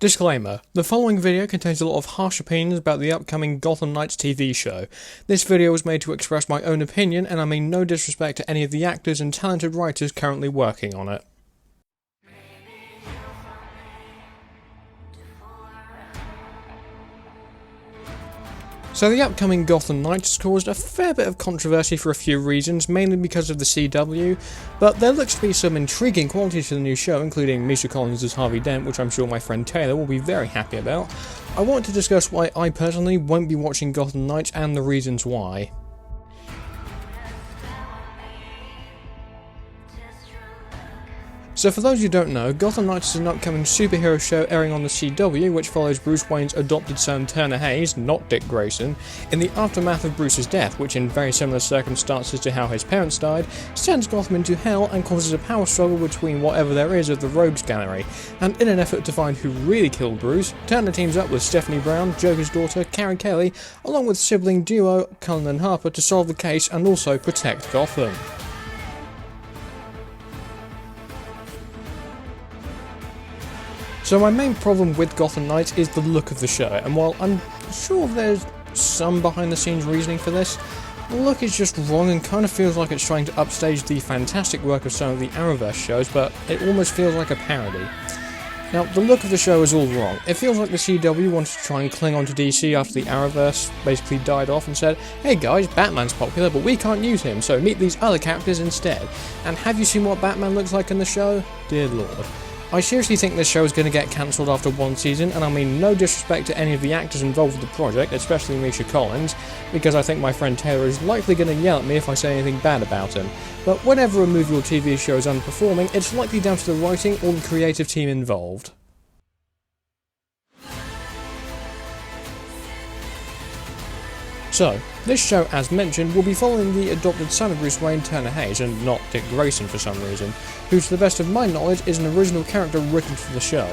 Disclaimer: the following video contains a lot of harsh opinions about the upcoming Gotham Knights TV show. This video was made to express my own opinion, and I mean no disrespect to any of the actors and talented writers currently working on it. So the upcoming Gotham Knights has caused a fair bit of controversy for a few reasons, mainly because of the CW, but there looks to be some intriguing qualities to the new show, including Misha Collins as Harvey Dent, which I'm sure my friend Taylor will be very happy about. I want to discuss why I personally won't be watching Gotham Knights and the reasons why. So for those who don't know, Gotham Knights is an upcoming superhero show airing on the CW, which follows Bruce Wayne's adopted son Turner Hayes, not Dick Grayson, in the aftermath of Bruce's death, which in very similar circumstances to how his parents died, sends Gotham into hell and causes a power struggle between whatever there is of the Rogues Gallery. And in an effort to find who really killed Bruce, Turner teams up with Stephanie Brown, Joker's daughter, Carrie Kelly, along with sibling duo Cullen and Harper to solve the case and also protect Gotham. So my main problem with Gotham Knights is the look of the show, and while I'm sure there's some behind the scenes reasoning for this, the look is just wrong and kind of feels like it's trying to upstage the fantastic work of some of the Arrowverse shows, but it almost feels like a parody. Now, the look of the show is all wrong. It feels like the CW wanted to try and cling on to DC after the Arrowverse basically died off and said, hey guys, Batman's popular, but we can't use him, so meet these other characters instead. And have you seen what Batman looks like in the show? Dear Lord. I seriously think this show is going to get cancelled after one season, and I mean no disrespect to any of the actors involved with the project, especially Misha Collins, because I think my friend Taylor is likely going to yell at me if I say anything bad about him. But whenever a movie or TV show is underperforming, it's likely down to the writing or the creative team involved. So, this show, as mentioned, will be following the adopted son of Bruce Wayne, Turner Hayes, and not Dick Grayson for some reason, who to the best of my knowledge is an original character written for the show.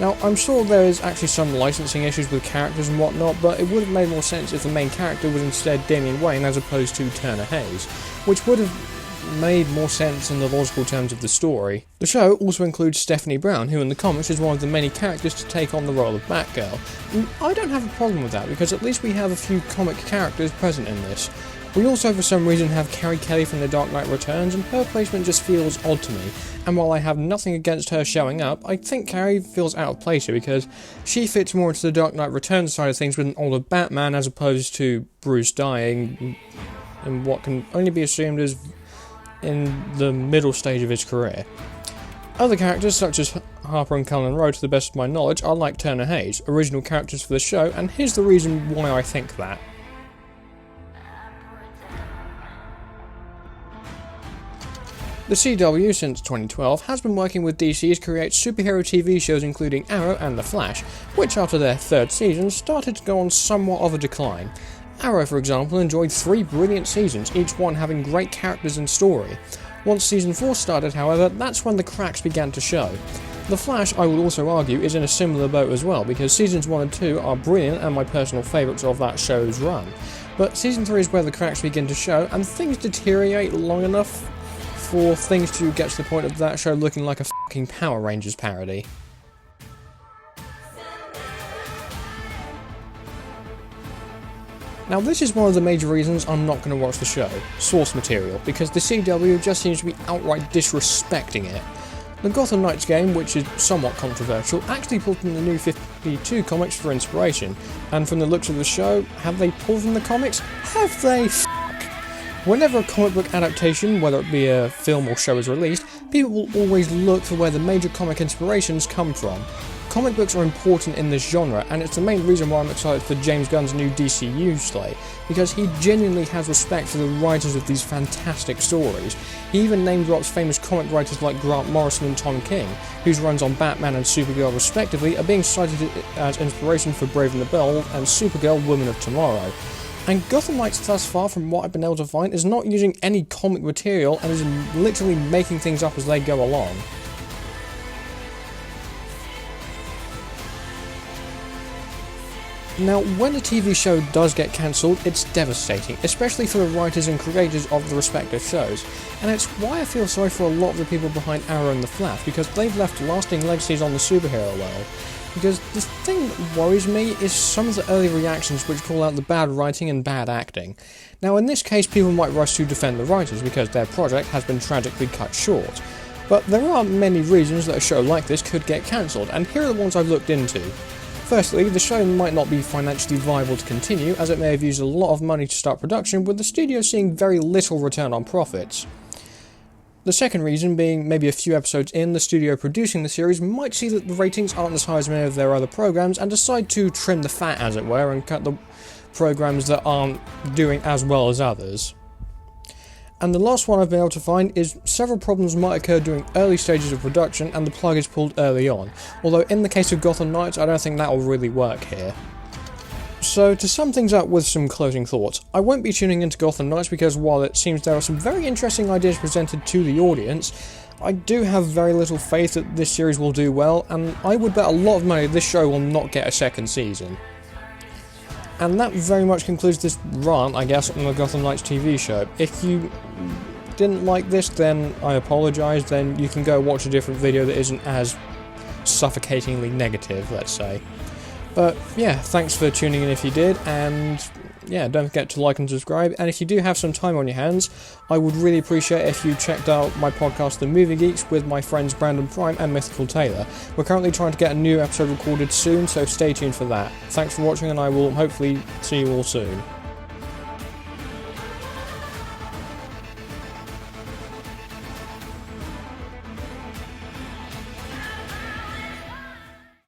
Now, I'm sure there is actually some licensing issues with characters and whatnot, but it would have made more sense if the main character was instead Damian Wayne as opposed to Turner Hayes, which would have made more sense in the logical terms of the story. The show also includes Stephanie Brown, who in the comics is one of the many characters to take on the role of Batgirl. And I don't have a problem with that, because at least we have a few comic characters present in this. We also for some reason have Carrie Kelly from The Dark Knight Returns, and her placement just feels odd to me. And while I have nothing against her showing up, I think Carrie feels out of place here because she fits more into the Dark Knight Returns side of things with an older Batman as opposed to Bruce dying in what can only be assumed as in the middle stage of his career. Other characters such as Harper and Cullen Rowe, to the best of my knowledge, are like Turner Hayes, original characters for the show, and here's the reason why I think that. The CW, since 2012, has been working with DC to create superhero TV shows including Arrow and The Flash, which after their third season started to go on somewhat of a decline. Arrow, for example, enjoyed 3 brilliant seasons, each one having great characters and story. Once season 4 started, however, that's when the cracks began to show. The Flash, I would also argue, is in a similar boat as well, because seasons 1 and 2 are brilliant and my personal favourites of that show's run. But season 3 is where the cracks begin to show, and things deteriorate long enough for things to get to the point of that show looking like a fucking Power Rangers parody. Now this is one of the major reasons I'm not going to watch the show, source material, because the CW just seems to be outright disrespecting it. The Gotham Knights game, which is somewhat controversial, actually pulled from the New 52 comics for inspiration, and from the looks of the show, have they pulled from the comics? Have they? Whenever a comic book adaptation, whether it be a film or show, is released, people will always look for where the major comic inspirations come from. Comic books are important in this genre, and it's the main reason why I'm excited for James Gunn's new DCU slate, because he genuinely has respect for the writers of these fantastic stories. He even name drops famous comic writers like Grant Morrison and Tom King, whose runs on Batman and Supergirl respectively are being cited as inspiration for Brave and the Bold and Supergirl Woman of Tomorrow. And Gotham Knights thus far, from what I've been able to find, is not using any comic material and is literally making things up as they go along. Now, when a TV show does get cancelled, it's devastating, especially for the writers and creators of the respective shows, and it's why I feel sorry for a lot of the people behind Arrow and The Flash, because they've left lasting legacies on the superhero world. Because the thing that worries me is some of the early reactions which call out the bad writing and bad acting. Now, in this case, people might rush to defend the writers because their project has been tragically cut short. But there are many reasons that a show like this could get cancelled, and here are the ones I've looked into. Firstly, the show might not be financially viable to continue, as it may have used a lot of money to start production, with the studio seeing very little return on profits. The second reason being maybe a few episodes in, the studio producing the series might see that the ratings aren't as high as many of their other programs and decide to trim the fat, as it were, and cut the programs that aren't doing as well as others. And the last one I've been able to find is several problems might occur during early stages of production and the plug is pulled early on, although in the case of Gotham Knights I don't think that will really work here. So to sum things up with some closing thoughts, I won't be tuning into Gotham Knights because while it seems there are some very interesting ideas presented to the audience, I do have very little faith that this series will do well, and I would bet a lot of money this show will not get a second season. And that very much concludes this rant, I guess, on the Gotham Knights TV show. If you didn't like this, then I apologise, then you can go watch a different video that isn't as suffocatingly negative, let's say. But yeah, thanks for tuning in if you did, and yeah, don't forget to like and subscribe, and if you do have some time on your hands, I would really appreciate if you checked out my podcast The Movie Geeks with my friends Brandon Prime and Mythical Taylor. We're currently trying to get a new episode recorded soon, so stay tuned for that. Thanks for watching, and I will hopefully see you all soon.